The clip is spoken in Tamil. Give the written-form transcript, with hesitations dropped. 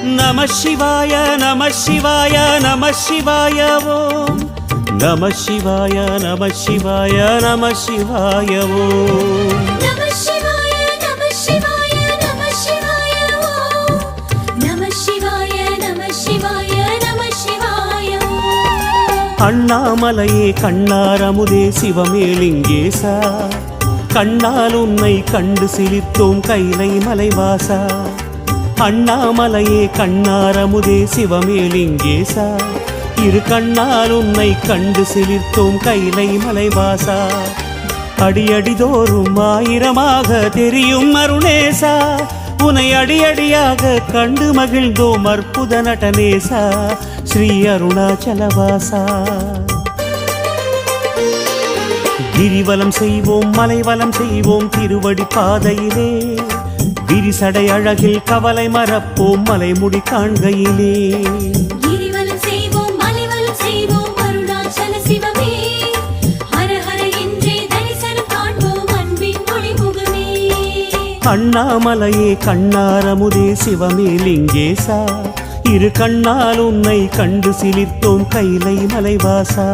நம சிவாய நம சிவாய நம சிவாய ஓம் நம சிவாய நம சிவாய நம சிவாய ஓம் நம சிவாய நம சிவாய நம சிவாய ஓம் நம சிவாய நம சிவாய நம சிவாய ஓம் அண்ணாமலையே கண்ணாரமுதே சிவமேலிங்கேசா கண்ணால் உன்னை கண்டு சிலிர்த்தோம் கைலை மலைவாசா அண்ணாமலையே கண்ணாரமுதே சிவமேலிங்கேசா இரு கண்ணால் உன்னை கண்டு சிலிர்த்தோம் கைலை மலைவாசா அடியடிதோறும் ஆயிரமாக தெரியும் அருணேசா உனை அடியடியாக கண்டு மகிழ்ந்தோம் அற்புத நடனேசா ஸ்ரீ அருணாச்சலவாசா கிரிவலம் செய்வோம் மலைவலம் செய்வோம் திருவடி பாதையிலே விரிசடை அழகில் கவலை மறப்போம் மலைமுடி காண்கையிலே கிரிவலம் செய்வோம் மலைவலம் செய்வோம் அருணாச்சல சிவமே ஹர ஹர என்றே தரிசனம் காண்போம் அன்பின் ஒளிமுகமே அண்ணாமலையே கண்ணாரமுதே சிவமேலிங்கேசா இரு கண்ணால் உன்னை கண்டு சிலிர்த்தோம் கைலை மலைவாசா